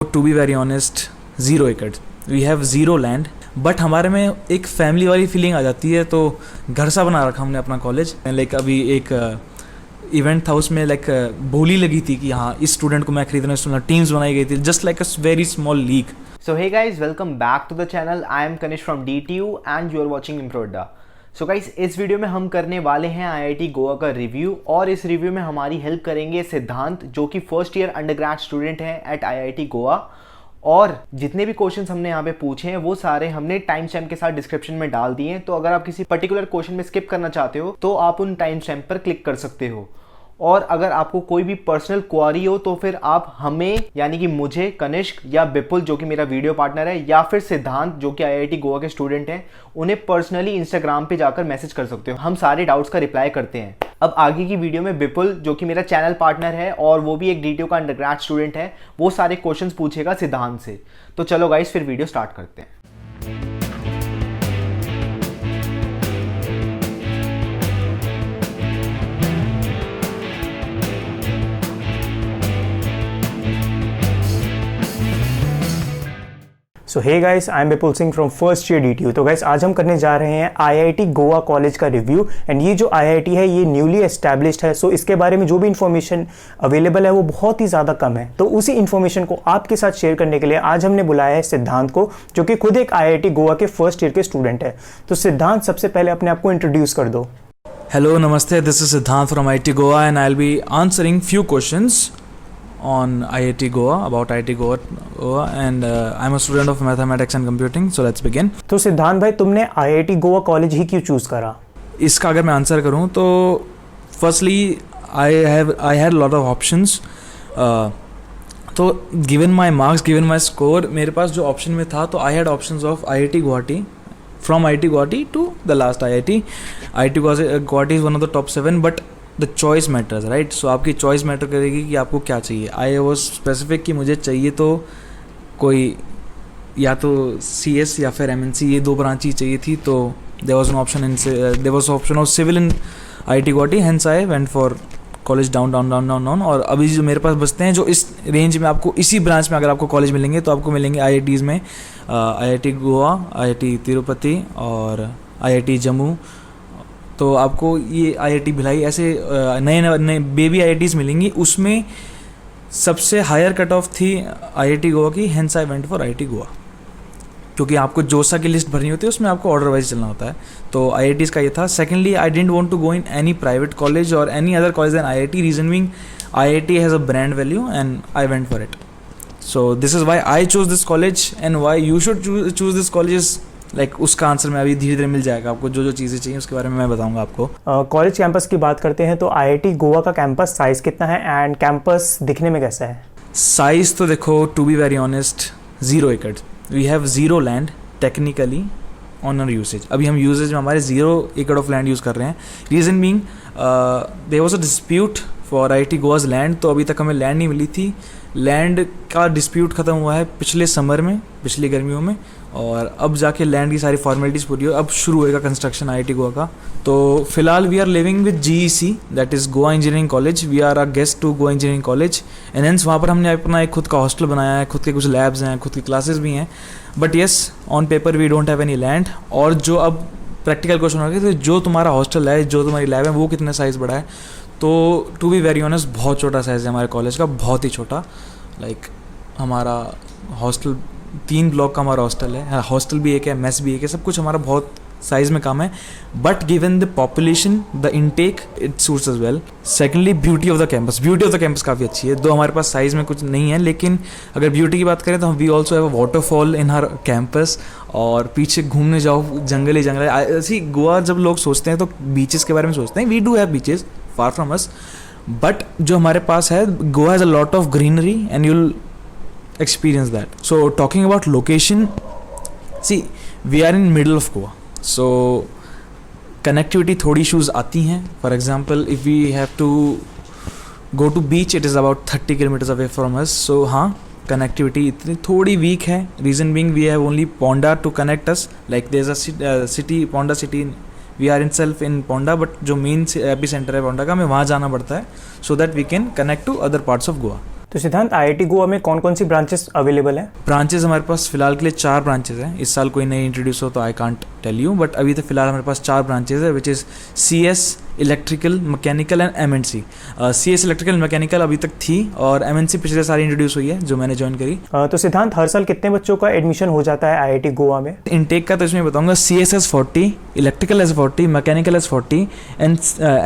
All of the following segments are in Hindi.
टू बी वेरी ऑनेस्ट 0 एकड़, we have zero land, but हमारे में एक फैमिली वाली फीलिंग आ जाती है। तो घर सा बना रखा हमने अपना कॉलेज। लाइक अभी एक इवेंट था, उसमें लाइक बोली लगी थी कि हाँ इस स्टूडेंट को मैं खरीदना, स्टूडेंट टीम्स बनाई गई थी, just like a very small league. So hey guys, welcome back to the channel. I am Kanish from DTU and you are watching Improda. So guys, इस वीडियो में हम करने वाले हैं IIT गोवा का रिव्यू, और इस रिव्यू में हमारी हेल्प करेंगे सिद्धांत, जो कि फर्स्ट ईयर अंडरग्रेड स्टूडेंट हैं एट IIT गोवा। और जितने भी क्वेश्चंस हमने यहाँ पे पूछे हैं वो सारे हमने टाइम स्टैम्प के साथ डिस्क्रिप्शन में डाल दिए हैं। तो अगर आप किसी पर्टिकुलर क्वेश्चन में स्किप करना चाहते हो तो आप उन टाइम स्टैम्प पर क्लिक कर सकते हो। और अगर आपको कोई भी पर्सनल क्वारी हो तो फिर आप हमें, यानी कि मुझे, कनिष्क या विपुल जो कि मेरा वीडियो पार्टनर है, या फिर सिद्धांत जो कि IIT गोवा के स्टूडेंट हैं, उन्हें पर्सनली इंस्टाग्राम पे जाकर मैसेज कर सकते हो। हम सारे डाउट्स का रिप्लाई करते हैं। अब आगे की वीडियो में विपुल जो कि मेरा चैनल पार्टनर है और वो भी एक DTU का अंडरग्रेड स्टूडेंट है, वो सारे क्वेश्चंस पूछेगा सिद्धांत से। तो चलो गाइस, फिर वीडियो स्टार्ट करते हैं। So hey guys, I am Vipul Singh from first year DTU। तो गाइस आज हम करने जा रहे हैं IIT गोवा कॉलेज का रिव्यू। एंड ये जो IIT है ये न्यूली एस्टैब्लिश्ड है, सो इसके बारे में जो भी इन्फॉर्मेशन अवेलेबल है वो बहुत ही ज़्यादा कम है। तो उसी इन्फॉर्मेशन को आपके साथ शेयर करने के लिए आज हमने बुलाया है सिद्धांत को, जो कि खुद एक IIT गोवा के फर्स्ट ईयर के स्टूडेंट है। तो सिद्धांत, सबसे पहले अपने आप को इंट्रोड्यूस कर दो। हेलो, नमस्ते, दिस इज सिद्धांत from IIT Goa and I will be answering few questions on IIT Goa, about IIT Goa and I'm a student of mathematics and computing, so let's begin. तो सिद्धांत भाई, तुमने IIT गोवा कॉलेज ही क्यों चूज़ करा? इसका अगर मैं आंसर करूं तो firstly I had a lot of options. तो given my marks, given my score, मेरे पास जो ऑप्शन में था, तो I had options of IIT Guwahati, from IIT Guwahati to the last IIT. IIT Guwahati is one of the top 7, but the choice matters, right. So आपकी चॉइस मैटर करेगी कि आपको क्या चाहिए। आई वॉज स्पेसिफिक कि मुझे चाहिए तो कोई या तो CS या फिर MNC, ये दो ब्रांच ही चाहिए थी। तो there was there was option of civil in IIT Guwahati, hence I went for college down. और अभी जो मेरे पास बचते हैं, जो इस रेंज में आपको इसी ब्रांच में अगर आपको कॉलेज मिलेंगे तो आपको मिलेंगे IITs में IIT गोवा, IIT तिरुपति और IIT जम्मू। तो आपको ये IIT भिलाई, ऐसे नए बेबी IITs मिलेंगी। उसमें सबसे हायर कट ऑफ थी IIT गोवा की, hence I went for IIT Goa, क्योंकि आपको जोसा की लिस्ट भरनी होती है, उसमें आपको ऑर्डर वाइज चलना होता है। तो IITs का ये था। Secondly, I didn't want to go in any private college और any other college than IIT, reason being IIT has a brand value and I went for it. So this is why I choose this college and why you should choose this college. Like उसका आंसर मैं अभी धीरे धीरे मिल जाएगा आपको, जो जो चीज़ें चाहिए उसके बारे में मैं बताऊंगा आपको। कॉलेज कैंपस की बात करते हैं तो IIT गोवा का कैंपस साइज़ कितना है एंड कैंपस दिखने में कैसा है? साइज़ तो देखो, टू बी वेरी ऑनेस्ट 0 एकड़, we have zero land technically on our usage. अभी हम यूसेज में हमारे 0 एकड़ ऑफ लैंड यूज़ कर रहे हैं। Reason being there was a dispute for IIT Goa's land, तो अभी तक हमें लैंड नहीं मिली थी। लैंड का डिस्प्यूट ख़त्म हुआ है पिछले समर में, पिछली गर्मियों में, और अब जाके लैंड की सारी फॉर्मेलिटीज़ पूरी हो, अब शुरू होएगा कंस्ट्रक्शन IIT गोवा का। तो फिलहाल we are living with GEC, that is Goa engineering college. We are a guest to Goa engineering college and hence वहाँ पर हमने अपना एक खुद का हॉस्टल बनाया है, खुद के कुछ लैब्स हैं, खुद की क्लासेस भी हैं। But yes, on paper we don't have any land. और जो अब प्रैक्टिकल क्वेश्चन हो गया, तो जो तुम्हारा हॉस्टल है, जो तुम्हारी लैब है, वो कितने साइज़ बड़ा है? तो टू बी वेरी ऑनेस्ट बहुत छोटा साइज़ है हमारे कॉलेज का, बहुत ही छोटा। लाइक हमारा हॉस्टल 3 ब्लॉक का हमारा हॉस्टल है, हॉस्टल भी एक है, मेस भी एक है, सब कुछ हमारा बहुत साइज़ में कम है। But given the population, the intake, it suits us well. Secondly, beauty of the campus काफ़ी अच्छी है। दो हमारे पास साइज़ में कुछ नहीं है, लेकिन अगर ब्यूटी की बात करें तो we also have a waterfall in her campus. और पीछे घूमने जाओ, जंगल ही जंगल है। ऐसी गोवा जब लोग सोचते हैं तो बीचेस के बारे में सोचते हैं। We do have beaches far from us, but जो हमारे पास है, Goa has a lot of greenery and you'll experience that. So talking about location, see we are in middle of Goa, so connectivity थोड़ी issues आती हैं. For example, if we have to go to beach, it is about 30 kilometers away from us. So हाँ, connectivity इतनी थोड़ी weak है. Reason being we have only Ponda to connect us. Like there's a city, Ponda city. We are itself in Ponda, but जो main epicenter है Ponda का, हमें वहाँ जाना पड़ता है so that we can connect to other parts of Goa. तो सिद्धांत, आईआईटी गोवा में कौन कौन सी ब्रांचेस अवेलेबल हैं? ब्रांचेस हमारे पास फिलहाल के लिए 4 ब्रांचेस हैं. इस साल कोई नई इंट्रोड्यूस हो तो I can't tell you, but अभी तो फिलहाल हमारे पास 4 ब्रांचेस है, which is CS, electrical, mechanical and MNC. CS electrical mechanical अभी तक थी और MNC पिछले साल इंट्रोड्यूस हुई है जो मैंने ज्वाइन करी. तो सिद्धांत, हर साल कितने बच्चों का एडमिशन हो जाता है आईआईटी गोवा में? इनटेक का तो इसमें बताऊंगा. CS has 40, electrical has 40, mechanical has 40 and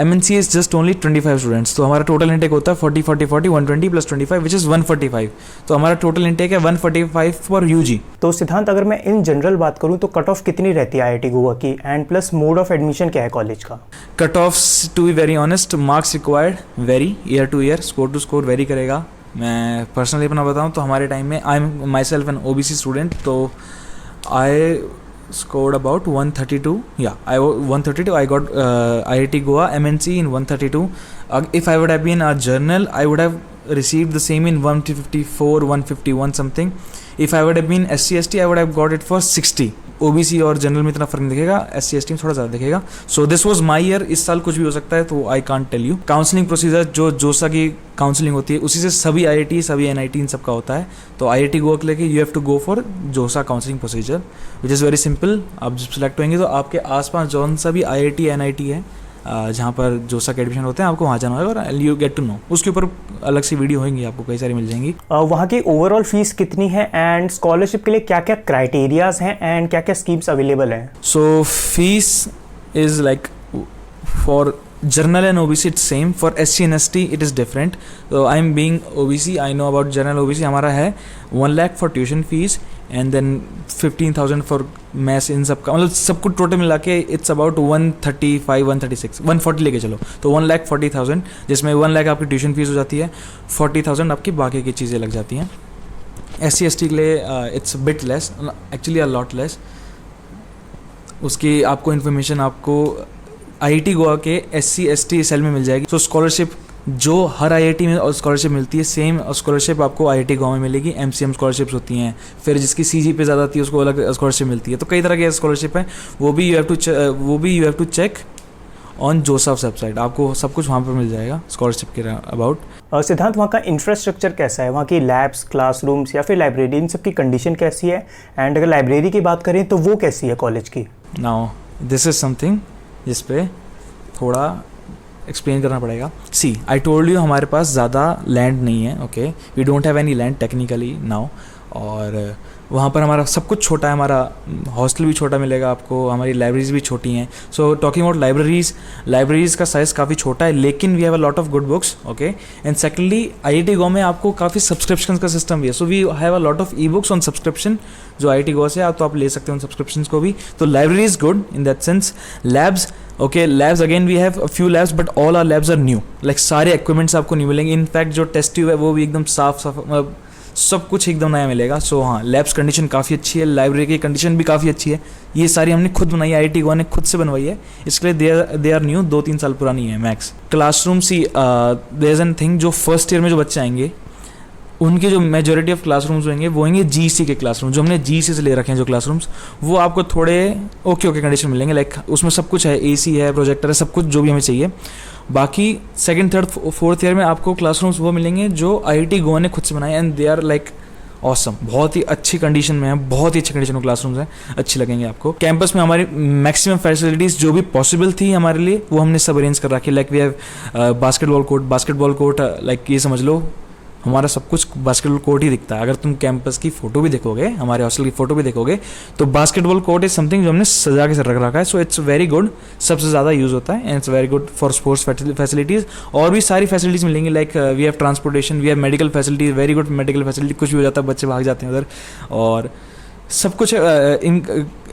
MNC is just only 25 students. तो हमारा टोटल इंटेक होता है 40 40 40 120 प्लस 25 विच इज़ 145. तो हमारा टोटल इंटेक है 145 फॉर UG. तो सिद्धांत, अगर मैं इन जनरल बात करूं तो कट ऑफ कितनी रहती है आईआईटी गोवा की, and plus mode of admission क्या है कॉलेज का? Cut offs to be very honest, marks required vary year to year, score to score vary करेगा. मैं पर्सनली अपना बताऊं तो हमारे टाइम में I am myself an OBC student, तो I scored about 132. Yeah, 132. I got IIT Goa MNC in 132. If I would have been a journal, I would have received the same in 154, 151 something. If I would have been SC ST, I would have got it for 60. OBC और जनरल में इतना फर्क नहीं दिखेगा, SC ST में थोड़ा ज़्यादा दिखेगा. So this was my year. इस साल कुछ भी हो सकता है, तो I can't tell you. Counselling procedure जो जोसा की काउंसलिंग होती है उसी से सभी IIT, सभी NIT इन सबका होता है. तो IIT गोवा के लिए you have to go for JoSAA counselling procedure which is very simple. आप जब सिलेक्ट होंगे तो आपके आसपास जौन सा भी IIT NIT है जहाँ पर जोसा के एडमिशन होते हैं, आपको वहाँ जाना होगा और यू गेट टू नो. उसके ऊपर अलग सी वीडियो होंगी, आपको कई सारी मिल जाएंगी. वहाँ की ओवरऑल फीस कितनी है, एंड स्कॉलरशिप के लिए क्या क्या क्राइटेरियाज हैं, एंड क्या क्या स्कीम्स अवेलेबल हैं? So fees is like for general and OBC it's same. For SC and ST it is different. So I'm being OBC, I know about general OBC. हमारा है 1 lakh for tuition fees and then 15,000 for mess. इन सब का मतलब सब कुछ टोटल मिला के it's about 135, 136, 140 लेके चलो, तो 1,40,000 जिसमें 1 लाख आपकी ट्यूशन फीस हो जाती है, 40,000 आपकी बाकी की चीज़ें लग जाती हैं. SC ST के लिए it's a bit less, actually a lot less. उसकी आपको इन्फॉर्मेशन आपको IIT गोवा के SC ST सेल में मिल जाएगी. सो स्कॉलरशिप जो हर IIT में स्कॉलरशिप मिलती है, सेम स्कॉलरशिप आपको IIT गोवा में मिलेगी. MCM स्कॉलरशिप्स होती हैं, फिर जिसकी CG पे ज़्यादा आती है उसको अलग स्कॉलरशिप मिलती है. तो कई तरह की स्कॉलरशिप है, वो भी you have to check on जोसाफ वेबसाइट. आपको सब कुछ वहाँ पर मिल जाएगा स्कॉलरशिप के अबाउट. सिद्धांत, वहाँ का इंफ्रास्ट्रक्चर कैसा है? वहाँ की लैब्स, क्लासरूम्स या फिर लाइब्रेरी, इन सब की कंडीशन कैसी है? एंड अगर लाइब्रेरी की बात करें तो वो कैसी है कॉलेज की? नाउ दिस इज़ समथिंग जिस पे थोड़ा एक्सप्लेन करना पड़ेगा. सी आई टोल्ड यू हमारे पास ज़्यादा लैंड नहीं है. Okay, we don't have any land technically now. और वहाँ पर हमारा सब कुछ छोटा है. हमारा हॉस्टल भी छोटा मिलेगा आपको, हमारी लाइब्रेरीज भी छोटी हैं. सो टॉकिंग अबाउट लाइब्रेरीज का साइज़ काफ़ी छोटा है, लेकिन we have a lot of good books. Okay, and secondly IIT Goa में आपको काफ़ी सब्सक्रिप्शन का सिस्टम भी है. So we have a lot of e books on subscription जो IIT गोवा से आप तो आप ले सकते हो उन सब्सक्रिप्शन को भी. तो library is good in that sense. Labs, okay, labs again we have a few labs but all are labs are new. Like सारे इक्विपमेंट्स आपको नहीं मिलेंगे. इनफैक्ट जो टेस्ट ट्यूब है वो भी एकदम साफ सब कुछ एकदम नया मिलेगा. सो हाँ, लैब्स कंडीशन काफ़ी अच्छी है, लाइब्रेरी की कंडीशन भी काफ़ी अच्छी है. ये सारी हमने खुद बनाई है, IIT गोवा ने खुद से बनवाई है, इसके लिए दे आर न्यू, 2-3 साल पुरानी है max. Classroom see there is an thing, जो फर्स्ट ईयर में जो बच्चे आएंगे उनके जो मेजॉरिटी ऑफ क्लासरूम्स होंगे वो होंगे GC के क्लासरूम. जो हमने GC से ले रखे हैं जो क्लासरूम्स, वो आपको थोड़े ओके कंडीशन मिलेंगे. लाइक उसमें सब कुछ है, AC है, प्रोजेक्टर है, सब कुछ जो भी हमें चाहिए. बाकी सेकंड, थर्ड, फोर्थ ईयर में आपको क्लासरूम्स वो मिलेंगे जो IIT गोवा ने खुद से बनाए, and they are like awesome. बहुत ही अच्छी कंडीशन में है, बहुत ही अच्छी कंडीशन में क्लासरूम्स हैं, अच्छे लगेंगे आपको. कैंपस में हमारी मैक्सिमम फैसिलिटीज़ जो भी पॉसिबल थी हमारे लिए वो हमने सब अरेंज कर रखी है. Like we have basketball court, like ये समझ लो हमारा सब कुछ बास्केटबॉल कोर्ट ही दिखता है. अगर तुम कैंपस की फ़ोटो भी देखोगे, हमारे हॉस्टल की फ़ोटो भी देखोगे, तो बास्केटबॉल कोर्ट इज समथिंग जो हमने सजा के रख रखा है. सो इट्स वेरी गुड, सबसे ज़्यादा यूज़ होता है, and it's very good for sports facilities. और भी सारी फैसिलिटीज़ मिलेंगी, like we have transportation, we have medical facilities, very good medical facility. कुछ भी हो जाता है बच्चे भाग जाते हैं उधर, और सब कुछ in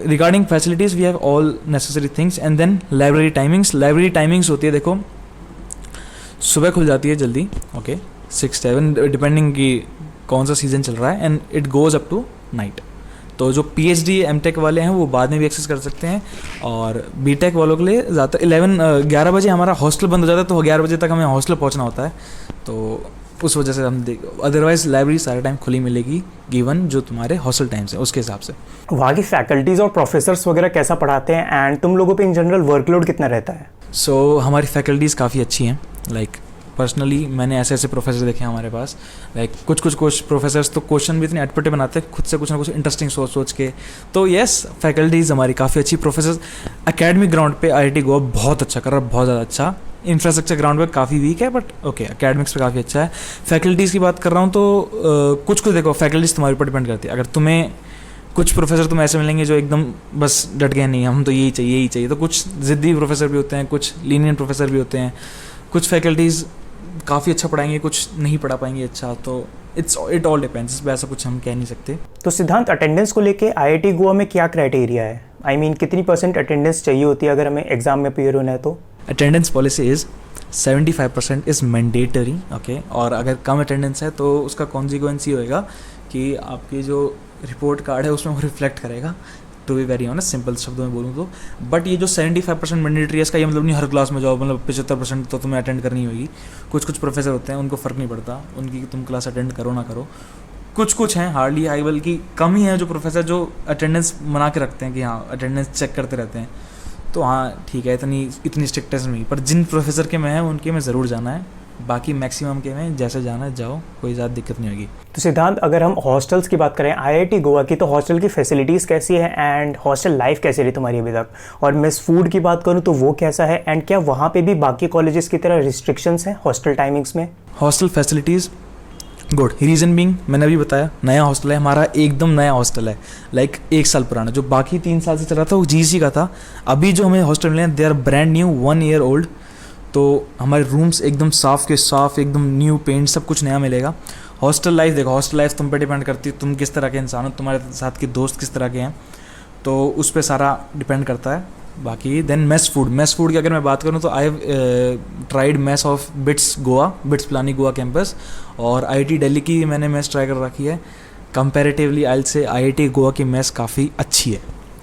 regarding facilities we have all necessary things. And then library timings होती है, देखो सुबह खुल जाती है जल्दी, ओके, 6-7 डिपेंडिंग कि कौन सा सीज़न चल रहा है, and it goes up to night. तो जो PhD MTech वाले हैं वो बाद में भी एक्सेस कर सकते हैं, और BTech वालों के लिए ज़्यादा 11 बजे हमारा हॉस्टल बंद हो जाता है, तो 11 बजे तक हमें हॉस्टल पहुंचना होता है. तो उस वजह से हम अदरवाइज लाइब्रेरी सारे टाइम खुली मिलेगी, गिवन जो तुम्हारे हॉस्टल टाइम्स है उसके हिसाब से. वहाँ की फैकल्टीज़ और प्रोफेसर्स वगैरह कैसा पढ़ाते हैं, एंड तुम लोगों पे इन जनरल वर्कलोड कितना रहता है? सो हमारी फैकल्टीज़ काफ़ी अच्छी हैं. लाइक पर्सनली मैंने ऐसे ऐसे प्रोफेसर देखे हैं हमारे पास, लाइक कुछ प्रोफेसर्स तो क्वेश्चन भी इतने अटपटे बनाते हैं खुद से कुछ ना कुछ इंटरेस्टिंग सोच के। तो येस, फैकल्टीज़ हमारी काफ़ी अच्छी, प्रोफेसर एकेडमिक ग्राउंड पे IIT गोवा बहुत अच्छा कर रहा है, बहुत ज़्यादा अच्छा। इंफ्रास्ट्रक्चर ग्राउंड पे काफ़ी वीक है बट ओके, एकेडमिक्स पे काफ़ी अच्छा है। फैकल्टीज़ की बात कर रहा हूँ तो कुछ देखो, फैकल्टीज़ तुम्हारे ऊपर डिपेंड करती है। अगर तुम्हें कुछ प्रोफेसर तुम्हें ऐसे मिलेंगे जो एकदम बस डट गए, नहीं हम तो यही चाहिए, तो कुछ ज़िद्दी प्रोफेसर भी होते हैं, कुछ लीनियंट प्रोफेसर भी होते हैं। कुछ फैकल्टीज़ काफ़ी अच्छा पढ़ाएंगे, कुछ नहीं पढ़ा पाएंगे अच्छा, तो इट ऑल डिपेंड्स, इस पर ऐसा कुछ हम कह नहीं सकते। तो सिद्धांत, अटेंडेंस को लेके IIT गोवा में क्या क्राइटेरिया है? आई मीन कितनी % अटेंडेंस चाहिए होती है अगर हमें एग्जाम में अपीयर होना है? तो attendance policy is 75% is mandatory, okay. और अगर कम अटेंडेंस है तो उसका कॉन्सिक्वेंस ये होएगा कि आपकी जो रिपोर्ट कार्ड है उसमें वो रिफ्लेक्ट करेगा, to be very honest, simple शब्दों में बोलूँ तो। बट ये जो 75% मैंडेटरी है, इसका ये मतलब नहीं हर क्लास में जाओ, मतलब 75% तो तुम्हें अटेंड करनी होगी। कुछ प्रोफेसर होते हैं उनको फ़र्क नहीं पड़ता उनकी तुम क्लास अटेंड करो ना करो। कुछ हैं हार्डली हाई, बल्कि कम ही है जो प्रोफेसर जो अटेंडेंस बना के रखते हैं कि हाँ अटेंडेंस चेक करते रहते हैं। तो हाँ ठीक है, इतनी स्ट्रिक्टनेस नहीं, पर जिन प्रोफेसर के में है उनके में ज़रूर जाना है। बाकी मैक्सिमम के में जैसे जाना है जाओ, कोई ज़्यादा दिक्कत नहीं होगी। तो सिद्धांत, अगर हम हॉस्टल्स की बात करें IIT गोवा की, तो हॉस्टल की फैसिलिटीज़ कैसी है एंड हॉस्टल लाइफ कैसी रही तुम्हारी अभी तक? और मेस फूड की बात करूँ तो वो कैसा है, एंड क्या वहाँ पे भी बाकी कॉलेजेस की तरह रिस्ट्रिक्शंस हैं हॉस्टल टाइमिंग्स में? Hostel facilities good, reason being मैंने अभी बताया, नया हॉस्टल है हमारा, एकदम नया हॉस्टल है, लाइक 1 साल पुराना। जो बाकी 3 साल से चल रहा था वो GC का था। अभी जो हमें हॉस्टल मिले हैं they are brand new, 1 year old। तो हमारे रूम्स एकदम साफ़ के साफ़, एकदम न्यू पेंट, सब कुछ नया मिलेगा। हॉस्टल लाइफ देखो, हॉस्टल लाइफ तुम पे डिपेंड करती है, तुम किस तरह के इंसान हो, तुम्हारे साथ के दोस्त किस तरह के हैं, तो उस पर सारा डिपेंड करता है। बाकी देन मेस फूड की अगर मैं बात करूँ तो I have tried mess of bits Goa, bits Pilani Goa campus, और IIT दिल्ली की मैंने मेस ट्राई कर रखी है। Comparatively I will say IIT Goa की मेस काफ़ी अच्छी है,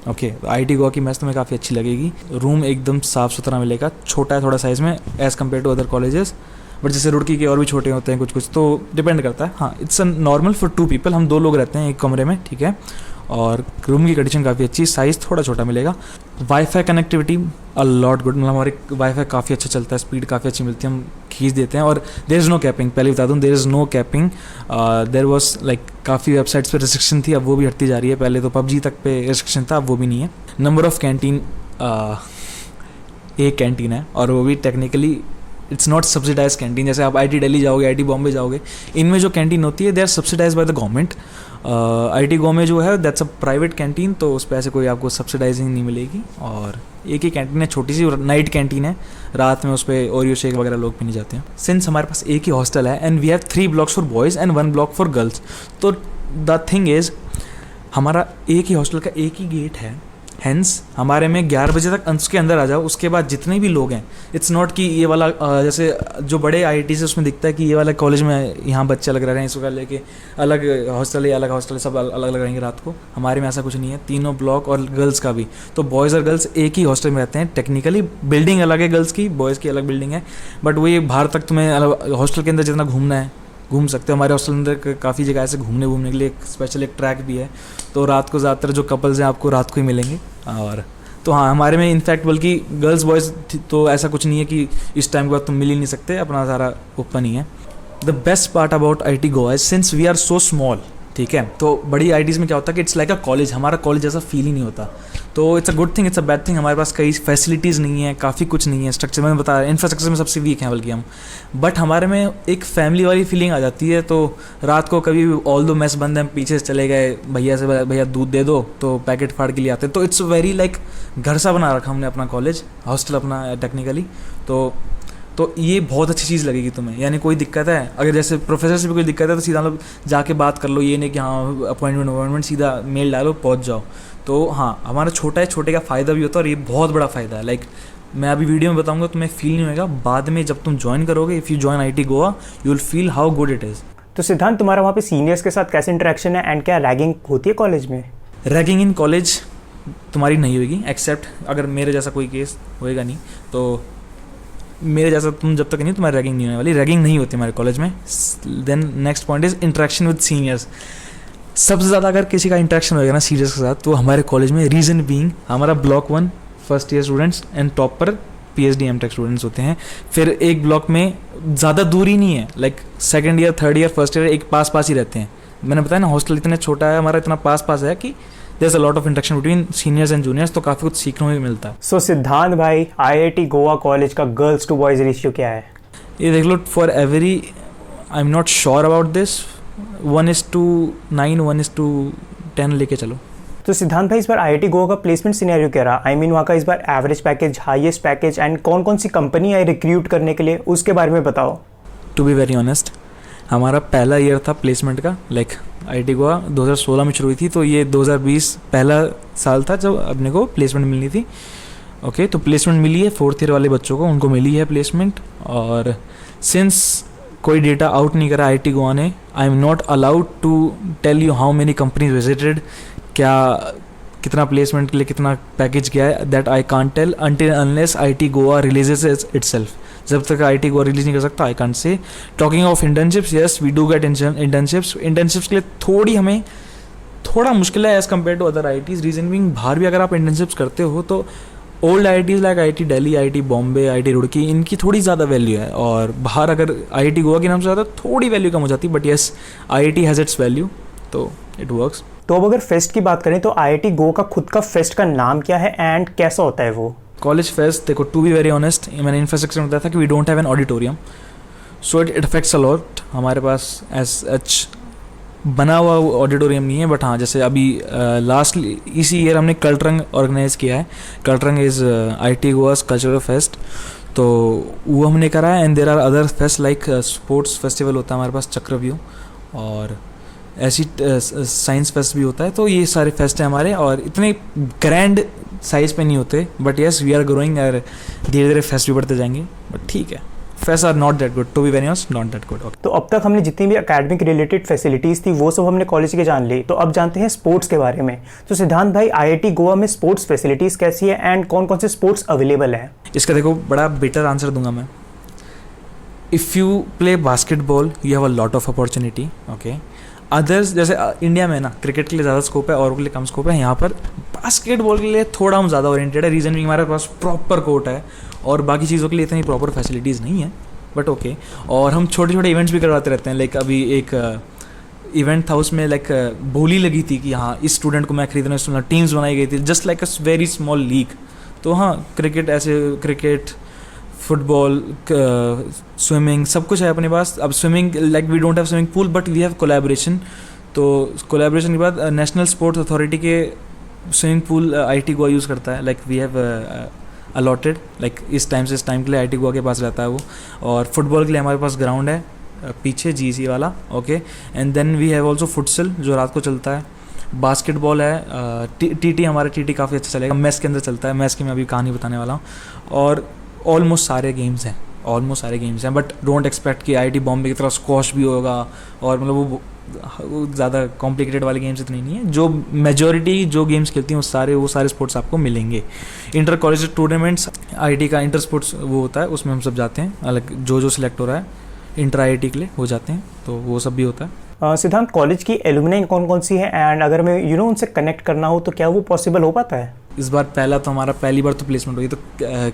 ओके। तो IIT गोवा की मेस तुम्हें काफ़ी अच्छी लगेगी। रूम एकदम साफ़ सुथरा मिलेगा, छोटा है थोड़ा साइज़ में as compare to other colleges, but जैसे रुड़की के और भी छोटे होते हैं कुछ, तो डिपेंड करता है। हाँ, it's a normal for 2 people, हम 2 लोग रहते हैं एक कमरे में, ठीक है। और रूम की कंडीशन काफ़ी अच्छी, साइज़ थोड़ा छोटा मिलेगा। Wifi connectivity a lot good, मतलब हमारे वाईफाई काफ़ी अच्छा चलता है, स्पीड काफ़ी अच्छी मिलती है, हम खींच देते हैं। और देयर इज़ नो कैपिंग, पहले बता दूँ, there is no capping. There was like काफ़ी वेबसाइट्स पे रिस्ट्रिक्शन थी, अब वो भी हटती जा रही है। पहले तो PUBG तक पे रिस्ट्रिक्शन था, अब वो भी नहीं है। नंबर ऑफ़ कैंटीन, एक कैंटीन है, और वो भी technically it's not subsidize canteen. जैसे आप IIT दिल्ली जाओगे, IIT बॉम्बे जाओगे, इनमें जो कैंटीन होती है they are subsidize by the government. IIT Goa में जो है दैट्स अ प्राइवेट कैंटीन, तो उस पर ऐसे कोई आपको सब्सिडाइजिंग नहीं मिलेगी। और एक ही कैंटीन है, छोटी सी नाइट कैंटीन है, रात में उस पर ओरियो शेक वगैरह लोग पीने जाते हैं। सिंस हमारे पास एक ही हॉस्टल है and we have 3 blocks for boys and 1 block for girls, तो द थिंग इज़ हमारा एक ही हॉस्टल का एक ही गेट है। हैंस हमारे में 11 बजे तक उसके अंदर आ जाओ, उसके बाद जितने भी लोग हैं, इट्स नॉट कि ये वाला जैसे जो बड़े IIT से उसमें दिखता है कि ये वाला कॉलेज में यहाँ बच्चे अलग रह रहे हैं, इसको लेके अलग हॉस्टल है, अलग हॉस्टल है, सब अलग अलग रहेंगे रात को। हमारे में ऐसा कुछ नहीं है, तीनों ब्लॉक, और गर्ल्स का भी, तो बॉयज़ और गर्ल्स एक ही हॉस्टल में रहते हैं। टेक्निकली बिल्डिंग अलग है गर्ल्स की, बॉयज़ की अलग बिल्डिंग है, बट वो ये बाहर तक तुम्हें हॉस्टल के अंदर जितना घूमना है घूम सकते हो। हमारे हॉस्टल अंदर काफ़ी जगह ऐसे घूमने के लिए स्पेशल एक ट्रैक भी है, तो रात को ज़्यादातर जो कपल्स हैं आपको रात को ही मिलेंगे। और तो हाँ, हमारे में इनफैक्ट बल्कि गर्ल्स बॉयज़ तो ऐसा कुछ नहीं है कि इस टाइम के बाद तुम मिल ही नहीं सकते, अपना सारा ओपन ही है। The best part about IIT Goa is since we are so small, ठीक है, तो बड़ी IITs में क्या होता है कि इट्स लाइक अ कॉलेज, हमारा कॉलेज जैसा फील ही नहीं होता। तो it's a good thing, it's a bad thing. हमारे पास कई फैसिलिटीज़ नहीं है, काफ़ी कुछ नहीं है, स्ट्रक्चर मैंने बताया, इंफ्रास्ट्रक्चर में सबसे वीक हैं बल्कि हम, बट हमारे में एक फैमिली वाली फीलिंग आ जाती है। तो रात को कभी ऑल दो मैस बंद है, पीछे से चले गए, भैया से भैया दूध दे दो, तो पैकेट फाड़ के लिए आते हैं। तो इट्स वेरी लाइक घर सा बना रखा हमने अपना कॉलेज, हॉस्टल अपना टेक्निकली। तो ये बहुत अच्छी चीज़ लगेगी तुम्हें, यानी कोई दिक्कत है, अगर जैसे प्रोफेसर से भी कोई दिक्कत है तो सीधा मतलब जाके बात कर लो, ये नहीं कि हाँ अपॉइंटमेंट सीधा मेल डालो पहुँच जाओ। तो हाँ, हमारा छोटा है, छोटे का फ़ायदा भी होता है, और ये बहुत बड़ा फ़ायदा है। लाइक मैं अभी वीडियो में बताऊंगा तुम्हें फील नहीं होगा, बाद में जब तुम ज्वाइन करोगे, if you join IIT Goa you will feel how good it is. तो सिद्धांत, तुम्हारा वहाँ पे सीनियर्स के साथ कैसे इंटरेक्शन है एंड क्या रैगिंग होती है कॉलेज में? रैगिंग इन कॉलेज तुम्हारी नहीं होगी, एक्सेप्ट अगर मेरे जैसा कोई केस होएगा नहीं, तो मेरे जैसा तुम जब तक नहीं, तुम्हारी रैगिंग नहीं होने वाली, रैगिंग नहीं होती हमारे कॉलेज में। Then next point is interaction with seniors. सबसे ज़्यादा अगर किसी का इंटरेक्शन होगा ना सीनियर्स के साथ, तो हमारे कॉलेज में, रीज़न बीइंग हमारा block 1 first year students and top पर PhD MTech स्टूडेंट्स होते हैं, फिर एक ब्लॉक में ज़्यादा दूरी नहीं है, like second year, third year, first year एक पास पास ही रहते हैं. मैंने बताया ना, हॉस्टल इतना छोटा है हमारा, इतना पास पास है कि there is a lot of interaction between seniors and juniors, तो काफ़ी कुछ सीखने को मिलता है. सो सिद्धांत भाई, आईआईटी गोवा कॉलेज का गर्ल्स टू बॉयज रेशियो क्या है? ये देख लो, for every, I am not sure about this, 1:9, 1:10 लेके चलो. तो सिद्धांत भाई, इस बार आईआईटी गोवा का प्लेसमेंट सिनेरियो क्या रहा? आई मीन वहाँ का इस बार average package, highest package and कौन कौन सी कंपनी आई रिक्रूट करने के लिए, उसके बारे में बताओ. टू बी वेरी ऑनेस्ट, हमारा पहला ईयर था प्लेसमेंट का, लाइक आईआईटी गोवा 2016 में शुरू हुई थी, तो ये 2020 पहला साल था जब अपने को प्लेसमेंट मिलनी थी. ओके, तो प्लेसमेंट मिली है फोर्थ ईयर वाले बच्चों को, उनको मिली है प्लेसमेंट. और सिंस कोई डेटा आउट नहीं करा आईआईटी गोवा ने, I am not allowed to tell you how many companies visited, क्या कितना प्लेसमेंट के लिए कितना पैकेज गया है, that I can't tell until unless IIT Goa releases itself. जब तक आईआईटी गोवा रिलीज नहीं कर सकता, I can't say. Talking of internships, yes we do get internships के लिए थोड़ा मुश्किल है as compare to other IITs. Reason being, बाहर भी अगर आप इंटर्नशिप्स करते हो तो old IITs like IIT Delhi, IIT Bombay, IIT Roorkee, इनकी थोड़ी ज़्यादा वैल्यू है, और बाहर अगर आईआईटी गोवा के नाम से ज़्यादा थोड़ी वैल्यू कम हो जाती है. But yes, IIT has its value, तो इट वर्क्स. तो अब अगर फेस्ट की बात करें तो आईआईटी गोवा का खुद का फेस्ट का नाम क्या है एंड कैसा होता है वो? कॉलेज फेस्ट, देखो टू बी वेरी ऑनेस्ट, मैंने इंफ्रास्ट्रक्चर में बताया था कि we don't have an auditorium, so it affects a lot. हमारे पास एच बना हुआ ऑडिटोरियम नहीं है, बट हाँ, जैसे अभी लास्ट इसी ईयर हमने कल्टरंग ऑर्गेनाइज किया है. Cultrang is IIT Goa's cultural fest, तो वो हमने करा है. And there are other fest like sports festival होता है हमारे पास, चक्रव्यूह, और ऐसी साइंस फेस्ट भी होता है. तो ये सारे फेस्ट हैं हमारे, और इतने ग्रैंड साइज पे नहीं होते, but yes we are growing, और धीरे धीरे फेस्ट भी बढ़ते जाएंगे. बट ठीक है, fest are not that good, to be very honest, not that good. तो अब तक हमने जितनी भी एकेडमिक रिलेटेड फैसिलिटीज़ थी वो सब हमने कॉलेज के जान ली, तो अब जानते हैं स्पोर्ट्स के बारे में. तो सिद्धांत भाई, आईआईटी गोवा में स्पोर्ट्स फैसिलिटीज़ कैसी है एंड कौन कौन से स्पोर्ट्स अवेलेबल है? इसका देखो, बड़ा बेटर आंसर दूंगा मैं. If you play basketball you have a lot of opportunity. Okay, others जैसे इंडिया में ना क्रिकेट के लिए ज़्यादा स्कोप है और के लिए कम स्कोप है. यहाँ पर बास्केटबॉल के लिए थोड़ा हम ज़्यादा ओरिएंटेड है. रीज़न भी हमारे पास प्रॉपर कोर्ट है, और बाकी चीज़ों के लिए इतनी प्रॉपर फैसिलिटीज़ नहीं है, बट ओके. और हम छोटे छोटे इवेंट्स भी करवाते रहते हैं. लाइक अभी एक इवेंट था, उसमें लाइक बोली लगी थी कि हाँ, इस स्टूडेंट को मैं खरीदना, इस टीम्स बनाई गई थी, just like a very small league. तो हाँ, क्रिकेट, फुटबॉल, स्विमिंग, सब कुछ है अपने पास. अब swimming, like we don't have swimming pool, but we have collaboration. तो कोलैबोरेशन के बाद नेशनल स्पोर्ट्स अथॉरिटी के swimming pool IIT Goa use करता है. Like we have allotted, like इस टाइम से इस टाइम के लिए आईआईटी गोवा के पास रहता है वो. और फुटबॉल के लिए हमारे पास ग्राउंड है पीछे, जीसी वाला. Okay, and then we have also futsal जो रात को चलता है. बास्केटबॉल है, टीटी, हमारा टीटी काफ़ी अच्छा चलेगा, मैस के अंदर चलता है. मैस की मैं अभी कहानी बताने वाला हूँ. और ऑलमोस्ट सारे गेम्स हैं, बट डोंट एक्सपेक्ट कि आईआईटी बॉम्बे की तरह स्क्वॉश भी होगा, और मतलब वो ज़्यादा कॉम्प्लिकेटेड वाले गेम्स इतने नहीं है. जो मेजॉरिटी जो गेम्स खेलती हैं वो सारे स्पोर्ट्स आपको मिलेंगे. इंटर कॉलेज टूर्नामेंट्स, आईआईटी का इंटर स्पोर्ट्स वो होता है, उसमें हम सब जाते हैं. अलग जो सिलेक्ट हो रहा है इंटर आईआईटी के लिए हो जाते हैं, तो वो सब भी होता है. सिद्धांत, कॉलेज की एलुमनाई कौन कौन सी है एंड अगर मैं उनसे कनेक्ट करना हो तो क्या वो पॉसिबल हो पाता है? इस बार पहली बार तो प्लेसमेंट हुई, तो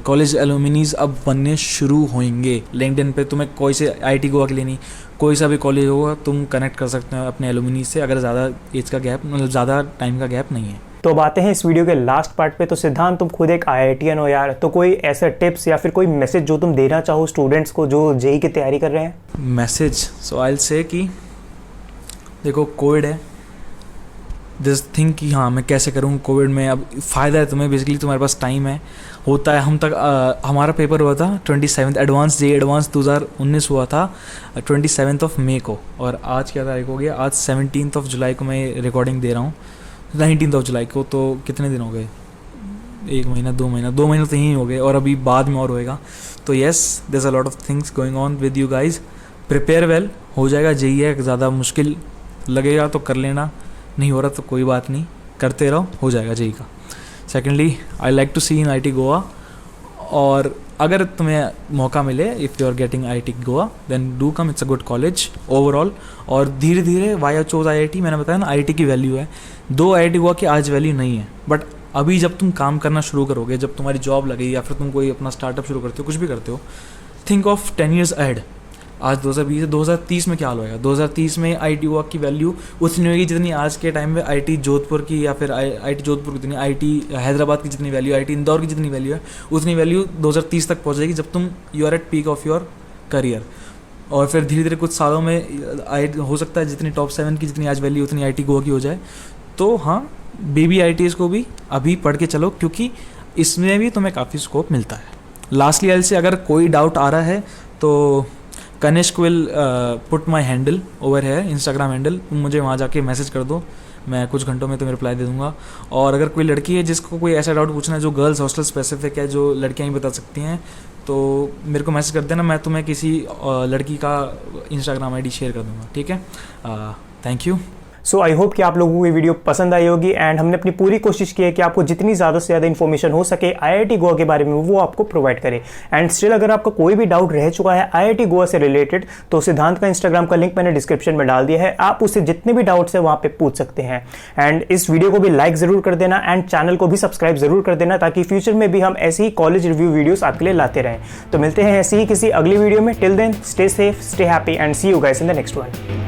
कॉलेज एलुमिनीज अब बनने शुरू होंगे. लिंक्डइन पे तुम्हें कोई से आईआईटी गोवा के लिए नहीं, कोई सा भी कॉलेज होगा तुम कनेक्ट कर सकते हो अपने एलुमिनी से, अगर ज़्यादा एज का गैप, मतलब ज़्यादा टाइम का गैप नहीं है. तो अब आते हैं इस वीडियो के लास्ट पार्ट पे. तो सिद्धांत, तुम खुद एक आईआईटीएन हो यार, तो कोई ऐसा टिप्स या फिर कोई मैसेज जो तुम देना चाहो स्टूडेंट्स को जो जेईई की तैयारी कर रहे हैं? Message, so I will say कि देखो, कोविड है, दिस थिंक कि हाँ मैं कैसे करूँ कोविड में. अब फ़ायदा है तुम्हें, बेसिकली तुम्हारे पास टाइम है, होता है. हमारा पेपर हुआ था 27 एडवांस 2019 हुआ था 27 मई को, और आज क्या तारीख हो गया, आज 17 जुलाई को मैं रिकॉर्डिंग दे रहा हूँ, 19 जुलाई को. तो कितने दिन हो गए, 1 महीना 2 महीना तो यही हो गए, और अभी बाद में और होएगा. तो yes, there is a lot of things going on with you guys. Prepare well, हो जाएगा. जेईई है, ज़्यादा मुश्किल लगेगा तो कर लेना, नहीं हो रहा तो कोई बात नहीं, करते रहो, हो जाएगा जेईई का. Secondly, I like to see in IIT Goa, और अगर तुम्हें मौका मिले, if you are getting IIT Goa, then do come, it's a good college overall. और धीरे धीरे वाई आई चोज आईआईटी, मैंने बताया ना आईआईटी की वैल्यू है. दो आईआईटी गोवा की आज वैल्यू नहीं है, बट अभी जब तुम काम करना शुरू करोगे, जब तुम्हारी जॉब लगेगी या फिर तुम कोई अपना स्टार्टअप शुरू करते हो, कुछ भी करते हो, थिंक ऑफ 10 years ahead। आज 2020 है, 2030 में क्या हाल होएगा? 2030 में IT गोवा की वैल्यू उतनी होगी जितनी आज के टाइम में IT जोधपुर की, या फिर IT जोधपुर की जितनी, IT हैदराबाद की जितनी वैल्यू, IT इंदौर की जितनी वैल्यू है, उतनी वैल्यू 2030 तक पहुँच जाएगी, जब तुम you are at peak of your career. और फिर धीरे धीरे कुछ सालों में हो सकता है जितनी टॉप 7 की जितनी आज वैल्यू उतनी IT गोवा की हो जाए। तो हाँ, बेबी IITs को भी अभी पढ़ के चलो, क्योंकि इसमें भी तुम्हें काफ़ी स्कोप मिलता है। लास्टली एल से अगर कोई डाउट आ रहा है तो Kanishk will put my handle over है, इंस्टाग्राम हैंडल, तुम मुझे वहाँ जाके मैसेज कर दो, मैं कुछ घंटों में तुम्हें रिप्लाई दे दूँगा। और अगर कोई लड़की है जिसको कोई ऐसा डाउट पूछना है जो गर्ल्स हॉस्टल स्पेसिफिक है, जो लड़कियाँ ही बता सकती हैं, तो मेरे को मैसेज कर देना, मैं तुम्हें किसी लड़की का इंस्टाग्राम ID शेयर कर दूँगा, ठीक है? Thank you. So I hope कि आप लोगों को ये वीडियो पसंद आई होगी एंड हमने अपनी पूरी कोशिश की है कि आपको जितनी ज़्यादा से ज़्यादा इन्फॉर्मेशन हो सके IIT गोवा के बारे में वो आपको प्रोवाइड करें। एंड स्टिल अगर आपका कोई भी डाउट रह चुका है IIT गोवा से रिलेटेड, तो सिद्धांत का इंस्टाग्राम का लिंक मैंने डिस्क्रिप्शन में डाल दिया है, आप उससे जितने भी डाउट्स है वहाँ पे पूछ सकते हैं। एंड इस वीडियो को भी लाइक ज़रूर कर देना एंड चैनल को भी सब्सक्राइब ज़रूर कर देना, ताकि फ्यूचर में भी हम ऐसी ही कॉलेज रिव्यू वीडियोज़ आपके लिए लाते रहें। तो मिलते हैं ऐसी ही किसी अगली वीडियो में। Till then stay safe, stay happy and see you guys in the next one.